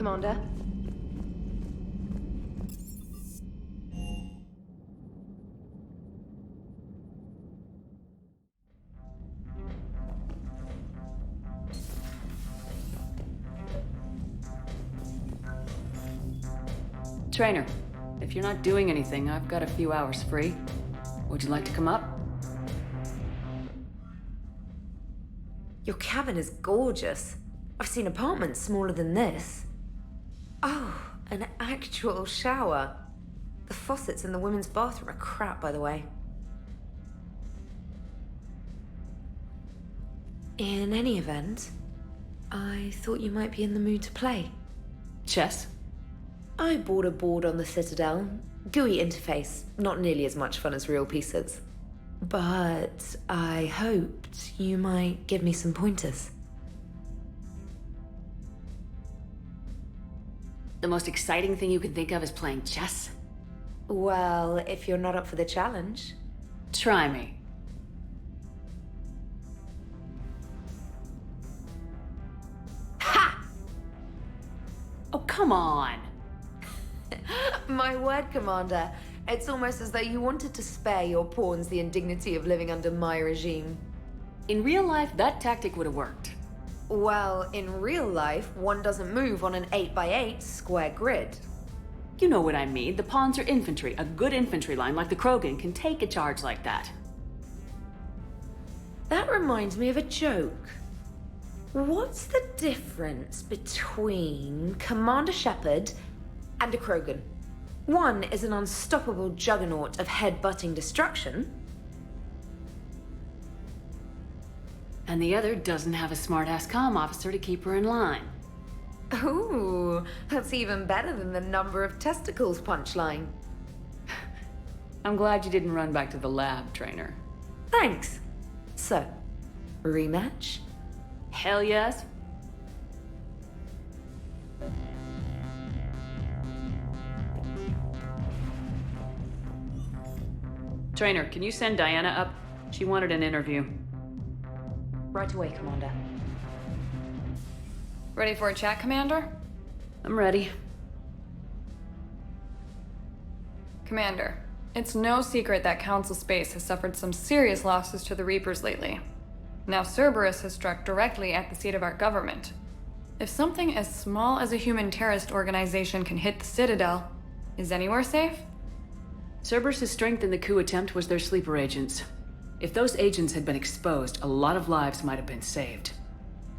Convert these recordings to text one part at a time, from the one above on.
Commander? Trainer, if you're not doing anything, I've got a few hours free. Would you like to come up? Your cabin is gorgeous. I've seen apartments smaller than this. Oh, an actual shower. The faucets in the women's bathroom are crap, by the way. In any event, I thought you might be in the mood to play. Chess? I bought a board on the Citadel. GUI interface, not nearly as much fun as real pieces. But I hoped you might give me some pointers. The most exciting thing you can think of is playing chess? Well, if you're not up for the challenge. Try me. Ha! Oh, come on! My word, Commander. It's almost as though you wanted to spare your pawns the indignity of living under my regime. In real life, that tactic would have worked. Well, in real life, one doesn't move on an 8x8 square grid. You know what I mean. The pawns are infantry. A good infantry line like the Krogan can take a charge like that. That reminds me of a joke. What's the difference between Commander Shepard and a Krogan? One is an unstoppable juggernaut of head-butting destruction. And the other doesn't have a smart-ass comm officer to keep her in line. Ooh, that's even better than the number of testicles punchline. I'm glad you didn't run back to the lab, Trainer. Thanks. So, rematch? Hell yes. Trainer, can you send Diana up? She wanted an interview. Right away, Commander. Ready for a chat, Commander? I'm ready. Commander, it's no secret that Council Space has suffered some serious losses to the Reapers lately. Now Cerberus has struck directly at the seat of our government. If something as small as a human terrorist organization can hit the Citadel, is anywhere safe? Cerberus' strength in the coup attempt was their sleeper agents. If those agents had been exposed, a lot of lives might have been saved.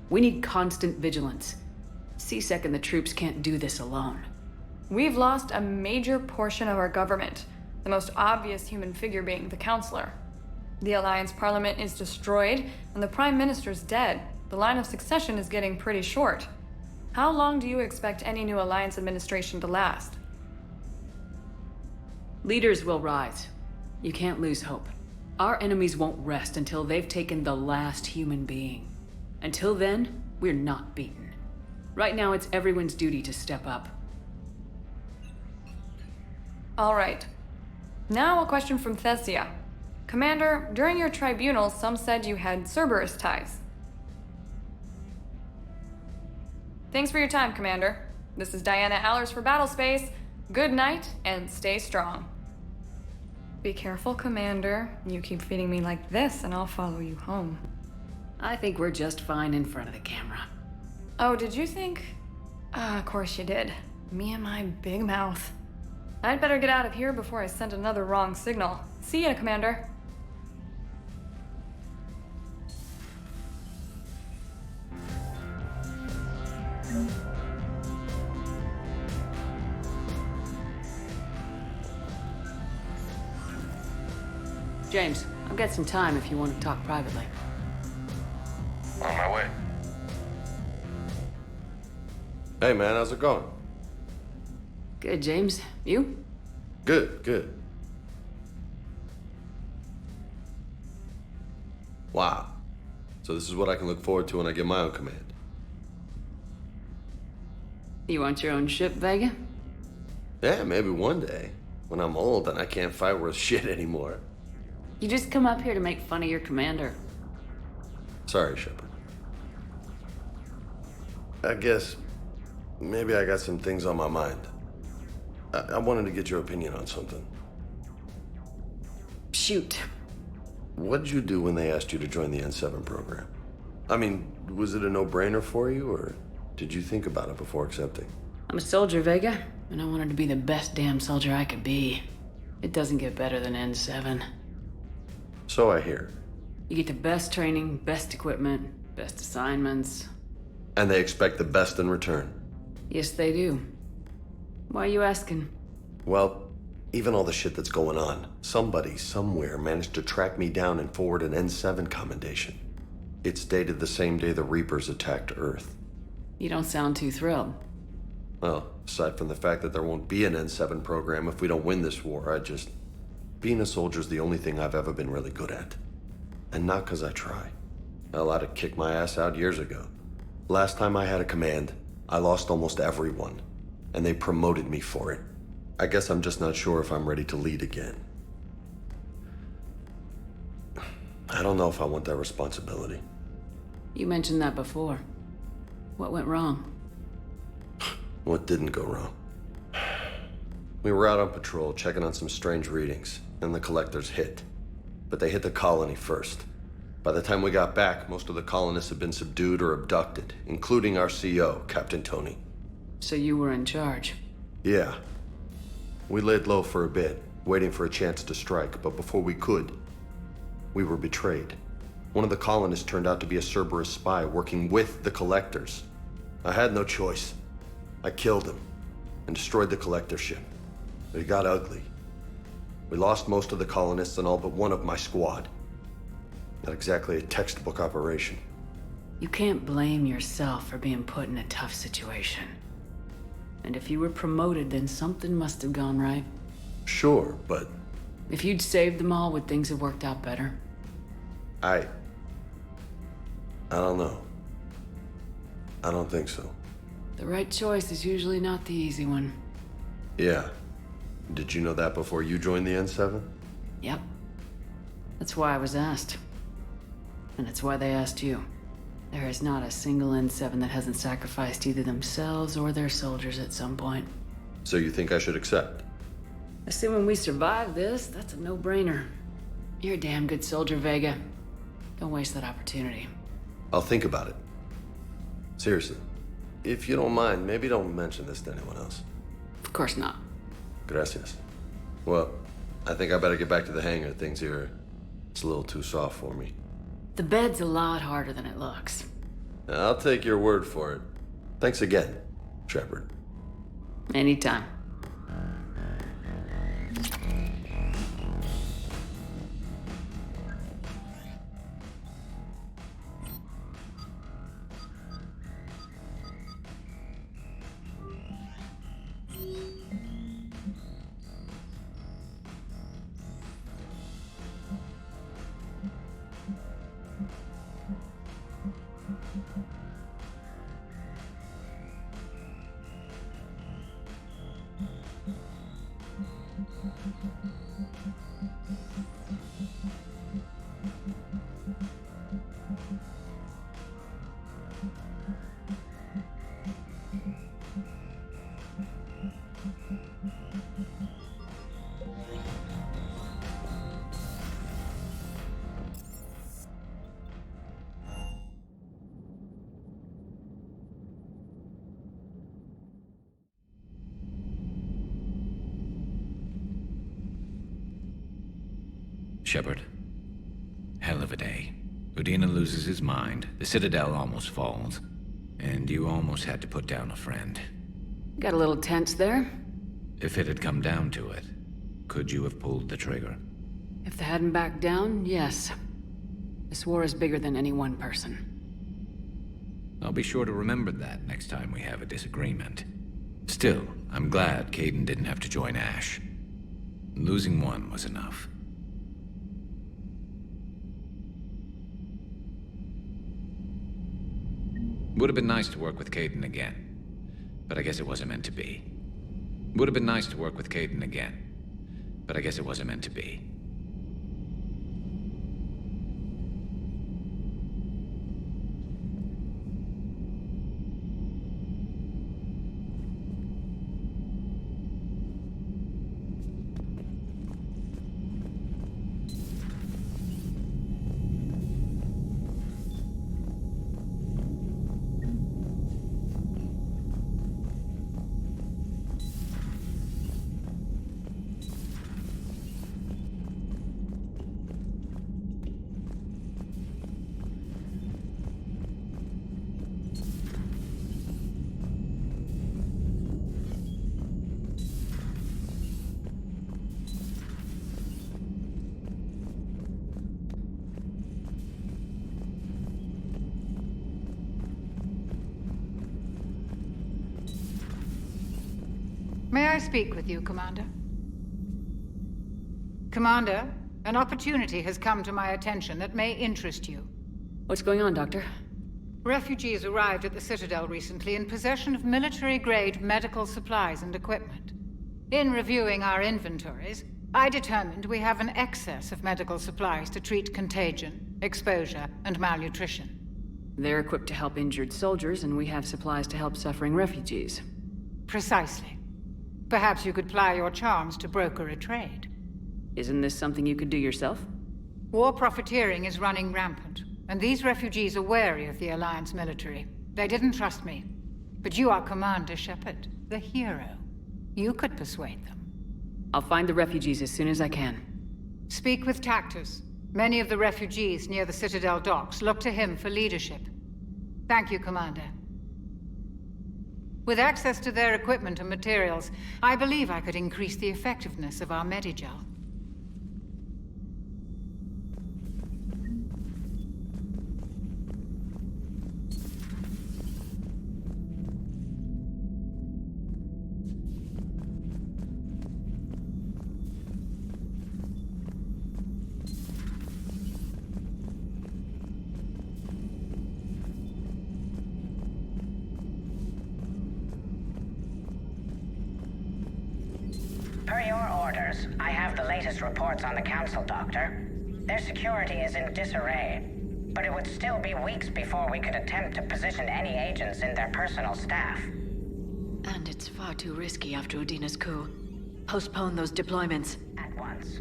We need constant vigilance. C-Sec and the troops can't do this alone. We've lost a major portion of our government, the most obvious human figure being the Counselor. The Alliance Parliament is destroyed, and the Prime Minister's dead. The line of succession is getting pretty short. How long do you expect any new Alliance administration to last? Leaders will rise. You can't lose hope. Our enemies won't rest until they've taken the last human being. Until then, we're not beaten. Right now, it's everyone's duty to step up. All right. Now a question from Thessia. Commander, during your tribunal, some said you had Cerberus ties. Thanks for your time, Commander. This is Diana Allers for Battlespace. Good night, and stay strong. Be careful, Commander. You keep feeding me like this, and I'll follow you home. I think we're just fine in front of the camera. Oh, did you think? Of course you did. Me and my big mouth. I'd better get out of here before I send another wrong signal. See ya, Commander. James, I've got some time if you want to talk privately. On my way. Hey man, how's it going? Good, James. You? Good, good. Wow. So this is what I can look forward to when I get my own command. You want your own ship, Vega? Yeah, maybe one day. When I'm old and I can't fight worth shit anymore. You just come up here to make fun of your commander. Sorry, Shepard. I guess maybe I got some things on my mind. I wanted to get your opinion on something. Shoot. What did you do when they asked you to join the N7 program? I mean, was it a no-brainer for you, or did you think about it before accepting? I'm a soldier, Vega, and I wanted to be the best damn soldier I could be. It doesn't get better than N7. So I hear. You get the best training, best equipment, best assignments. And they expect the best in return. Yes, they do. Why are you asking? Well, even all the shit that's going on, somebody somewhere managed to track me down and forward an N7 commendation. It's dated the same day the Reapers attacked Earth. You don't sound too thrilled. Well, aside from the fact that there won't be an N7 program if we don't win this war, being a soldier's the only thing I've ever been really good at. And not 'cause I try. Hell, I'd have kicked my ass out years ago. Last time I had a command, I lost almost everyone, and they promoted me for it. I guess I'm just not sure if I'm ready to lead again. I don't know if I want that responsibility. You mentioned that before. What went wrong? What didn't go wrong? We were out on patrol, checking on some strange readings, and the collectors hit. But they hit the colony first. By the time we got back, most of the colonists had been subdued or abducted, including our CO, Captain Tony. So you were in charge. Yeah. We laid low for a bit, waiting for a chance to strike, but before we could, we were betrayed. One of the colonists turned out to be a Cerberus spy working with the collectors. I had no choice. I killed him and destroyed the collector ship. But it got ugly. We lost most of the colonists and all but one of my squad. Not exactly a textbook operation. You can't blame yourself for being put in a tough situation. And if you were promoted, then something must have gone right. Sure, but If you'd saved them all, would things have worked out better? I don't know. I don't think so. The right choice is usually not the easy one. Yeah. Did you know that before you joined the N7? Yep. That's why I was asked. And it's why they asked you. There is not a single N7 that hasn't sacrificed either themselves or their soldiers at some point. So you think I should accept? Assuming we survive this, that's a no-brainer. You're a damn good soldier, Vega. Don't waste that opportunity. I'll think about it. Seriously. If you don't mind, maybe don't mention this to anyone else. Of course not. Gracias. Well, I think I better get back to the hangar. Things here, it's a little too soft for me. The bed's a lot harder than it looks. I'll take your word for it. Thanks again, Shepard. Anytime. Shepard. Hell of a day. Udina loses his mind, the Citadel almost falls, and you almost had to put down a friend. Got a little tense there. If it had come down to it, could you have pulled the trigger? If they hadn't backed down, yes. This war is bigger than any one person. I'll be sure to remember that next time we have a disagreement. Still, I'm glad Kaidan didn't have to join Ash. Losing one was enough. Would have been nice to work with Kaidan again, but I guess it wasn't meant to be. Would have been nice to work with Kaidan again, but I guess it wasn't meant to be. May I speak with you, Commander? Commander, an opportunity has come to my attention that may interest you. What's going on, Doctor? Refugees arrived at the Citadel recently in possession of military-grade medical supplies and equipment. In reviewing our inventories, I determined we have an excess of medical supplies to treat contagion, exposure, and malnutrition. They're equipped to help injured soldiers, and we have supplies to help suffering refugees. Precisely. Perhaps you could ply your charms to broker a trade. Isn't this something you could do yourself? War profiteering is running rampant, and these refugees are wary of the Alliance military. They didn't trust me. But you are Commander Shepard, the hero. You could persuade them. I'll find the refugees as soon as I can. Speak with Tactus. Many of the refugees near the Citadel docks look to him for leadership. Thank you, Commander. With access to their equipment and materials, I believe I could increase the effectiveness of our Medigel. Per your orders, I have the latest reports on the Council, Doctor. Their security is in disarray, but it would still be weeks before we could attempt to position any agents in their personal staff. And it's far too risky after Udina's coup. Postpone those deployments. At once.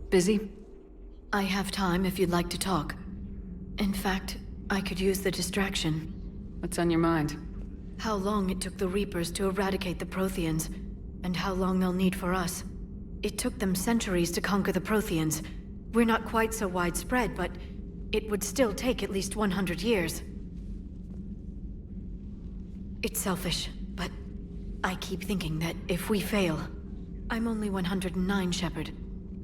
Busy? I have time if you'd like to talk. In fact, I could use the distraction. What's on your mind? How long it took the Reapers to eradicate the Protheans, and how long they'll need for us. It took them centuries to conquer the Protheans. We're not quite so widespread, but it would still take at least 100 years. It's selfish, but I keep thinking that if we fail... I'm only 109, Shepard.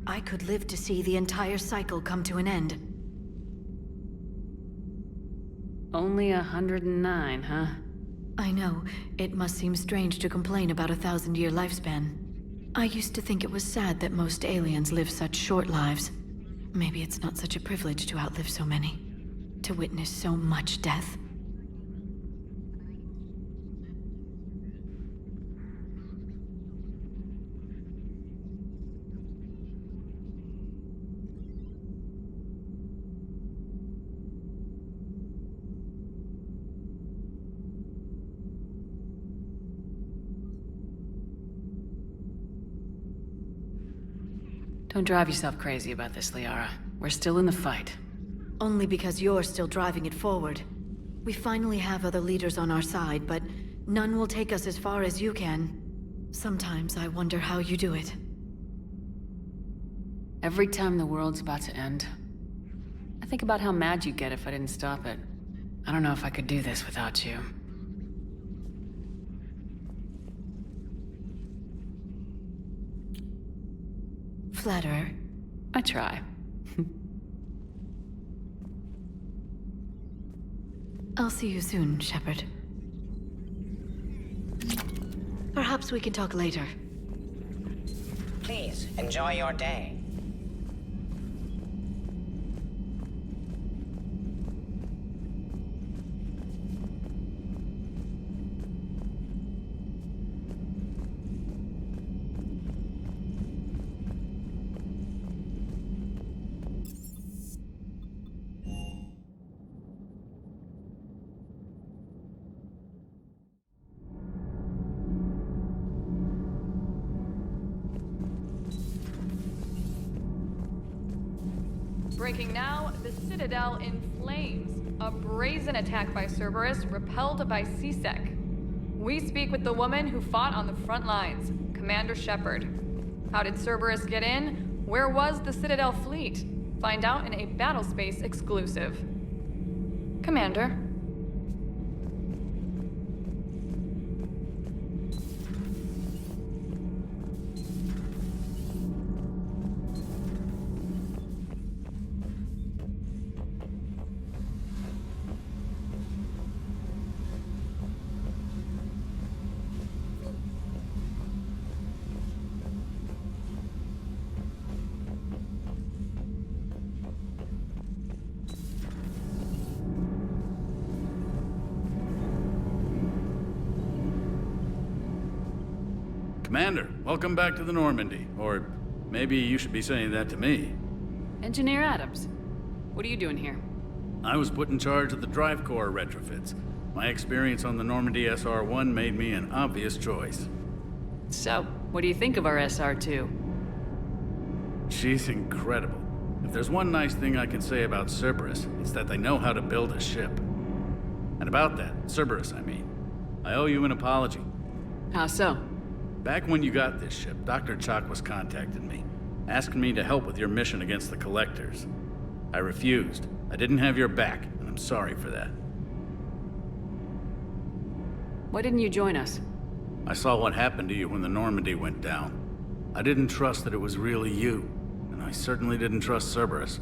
I could live to see the entire cycle come to an end. Only 109, huh? I know. It must seem strange to complain about a 1,000-year lifespan. I used to think it was sad that most aliens live such short lives. Maybe it's not such a privilege to outlive so many. To witness so much death. Don't drive yourself crazy about this, Liara. We're still in the fight. Only because you're still driving it forward. We finally have other leaders on our side, but none will take us as far as you can. Sometimes I wonder how you do it. Every time the world's about to end, I think about how mad you'd get if I didn't stop it. I don't know if I could do this without you. Flatterer. I try. I'll see you soon, Shepard. Perhaps we can talk later. Please, enjoy your day. Breaking now, the Citadel in flames. A brazen attack by Cerberus, repelled by C-Sec. We speak with the woman who fought on the front lines, Commander Shepard. How did Cerberus get in? Where was the Citadel fleet? Find out in a Battlespace exclusive. Commander. Commander, welcome back to the Normandy. Or maybe you should be saying that to me. Engineer Adams, what are you doing here? I was put in charge of the drive core retrofits. My experience on the Normandy SR-1 made me an obvious choice. So, what do you think of our SR-2? She's incredible. If there's one nice thing I can say about Cerberus, it's that they know how to build a ship. And about that, Cerberus, I mean, I owe you an apology. How so? Back when you got this ship, Dr. Chakwas contacted me, asking me to help with your mission against the Collectors. I refused. I didn't have your back, and I'm sorry for that. Why didn't you join us? I saw what happened to you when the Normandy went down. I didn't trust that it was really you, and I certainly didn't trust Cerberus.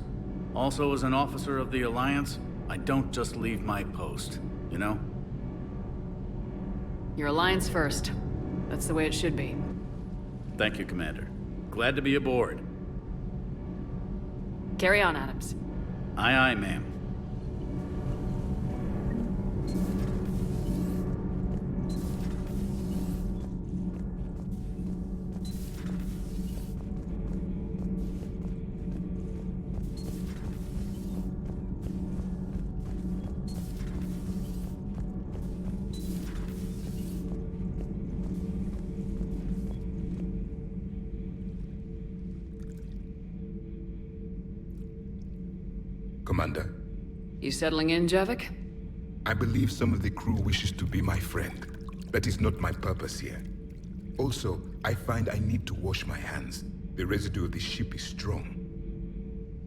Also, as an officer of the Alliance, I don't just leave my post, you know? Your Alliance first. That's the way it should be. Thank you, Commander. Glad to be aboard. Carry on, Adams. Aye, aye, ma'am. Commander. You settling in, Javik? I believe some of the crew wishes to be my friend. That is not my purpose here. Also, I find I need to wash my hands. The residue of the ship is strong.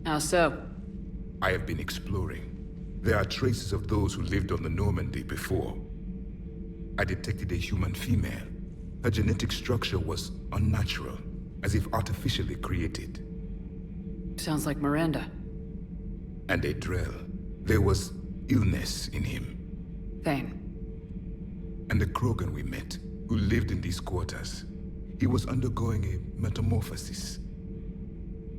How so? I have been exploring. There are traces of those who lived on the Normandy before. I detected a human female. Her genetic structure was unnatural, as if artificially created. Sounds like Miranda. And a Drell. There was illness in him. Thane. And the Krogan we met, who lived in these quarters. He was undergoing a metamorphosis.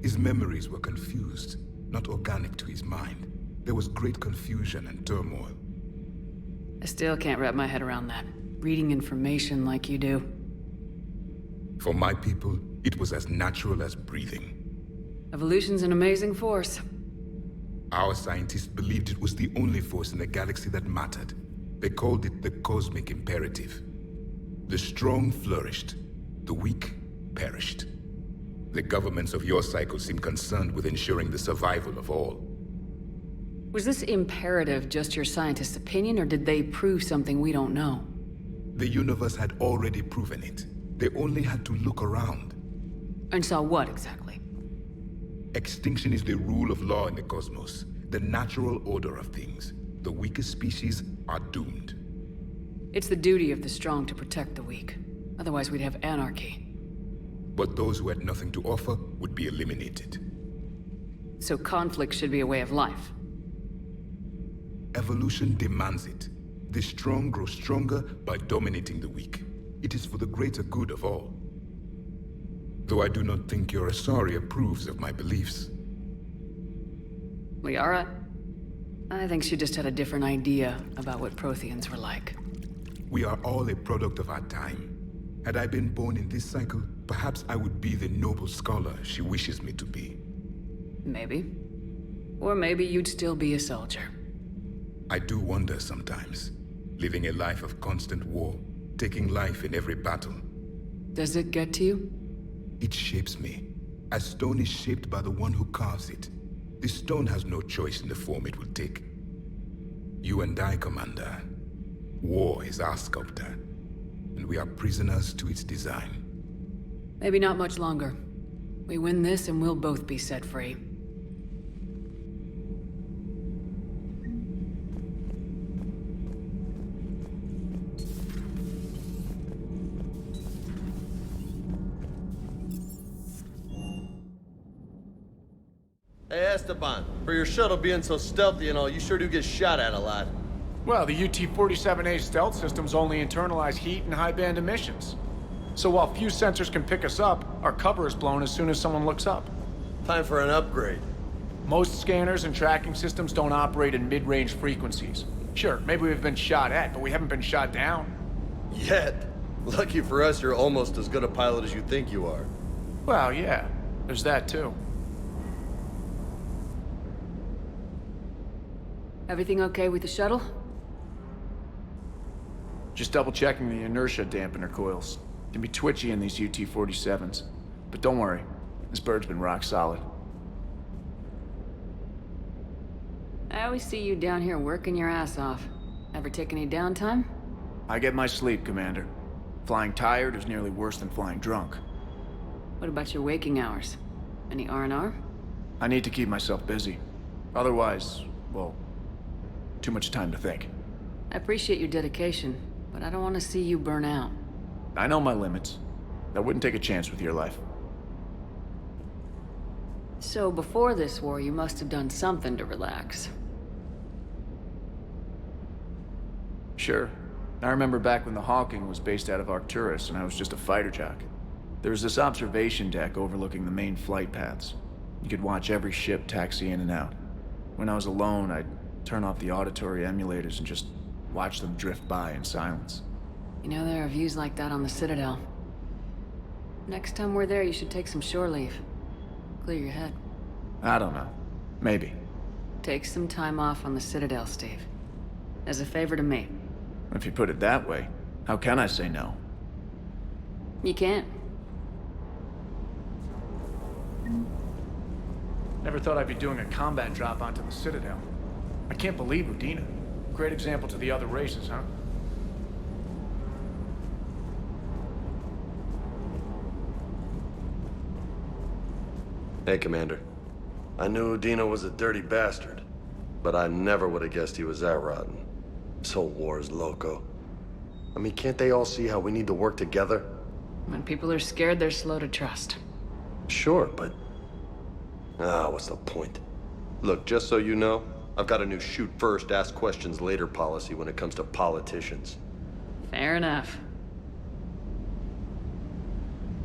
His memories were confused, not organic to his mind. There was great confusion and turmoil. I still can't wrap my head around that. Reading information like you do. For my people, it was as natural as breathing. Evolution's an amazing force. Our scientists believed it was the only force in the galaxy that mattered. They called it the cosmic imperative. The strong flourished, the weak perished. The governments of your cycle seem concerned with ensuring the survival of all. Was this imperative just your scientists' opinion, or did they prove something we don't know? The universe had already proven it. They only had to look around. And saw what, exactly? Extinction is the rule of law in the cosmos, the natural order of things. The weakest species are doomed. It's the duty of the strong to protect the weak. Otherwise we'd have anarchy. But those who had nothing to offer would be eliminated. So conflict should be a way of life. Evolution demands it. The strong grow stronger by dominating the weak. It is for the greater good of all. Though I do not think your Asari approves of my beliefs. Liara? I think she just had a different idea about what Protheans were like. We are all a product of our time. Had I been born in this cycle, perhaps I would be the noble scholar she wishes me to be. Maybe. Or maybe you'd still be a soldier. I do wonder sometimes. Living a life of constant war, taking life in every battle. Does it get to you? It shapes me, as stone is shaped by the one who carves it. The stone has no choice in the form it will take. You and I, Commander. War is our sculptor, and we are prisoners to its design. Maybe not much longer. We win this and we'll both be set free. Hey, Esteban, for your shuttle being so stealthy and all, you sure do get shot at a lot. Well, the UT-47A stealth systems only internalize heat and high-band emissions. So while few sensors can pick us up, our cover is blown as soon as someone looks up. Time for an upgrade. Most scanners and tracking systems don't operate in mid-range frequencies. Sure, maybe we've been shot at, but we haven't been shot down. Yet. Lucky for us, you're almost as good a pilot as you think you are. Well, yeah, there's that too. Everything okay with the shuttle? Just double-checking the inertia dampener coils. Can be twitchy in these UT-47s. But don't worry, this bird's been rock solid. I always see you down here working your ass off. Ever take any downtime? I get my sleep, Commander. Flying tired is nearly worse than flying drunk. What about your waking hours? Any R&R? I need to keep myself busy. Otherwise, well, too much time to think. I appreciate your dedication, but I don't want to see you burn out. I know my limits. I wouldn't take a chance with your life. So before this war, you must have done something to relax. Sure. I remember back when the Hawking was based out of Arcturus and I was just a fighter jock. There was this observation deck overlooking the main flight paths. You could watch every ship taxi in and out. When I was alone, I'd turn off the auditory emulators and just watch them drift by in silence. You know, there are views like that on the Citadel. Next time we're there, you should take some shore leave. Clear your head. I don't know. Maybe. Take some time off on the Citadel, Steve. As a favor to me. If you put it that way, how can I say no? You can't. Never thought I'd be doing a combat drop onto the Citadel. I can't believe Udina. Great example to the other races, huh? Hey, Commander. I knew Udina was a dirty bastard, but I never would have guessed he was that rotten. So war's loco. I mean, can't they all see how we need to work together? When people are scared, they're slow to trust. Sure, but... what's the point? Look, just so you know, I've got a new shoot first, ask questions later policy when it comes to politicians. Fair enough.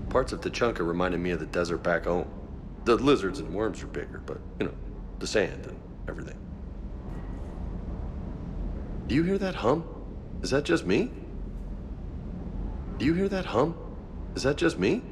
Parts of Tachanka reminded me of the desert back home. The lizards and worms are bigger, but, you know, the sand and everything. Do you hear that hum? Is that just me? Do you hear that hum? Is that just me?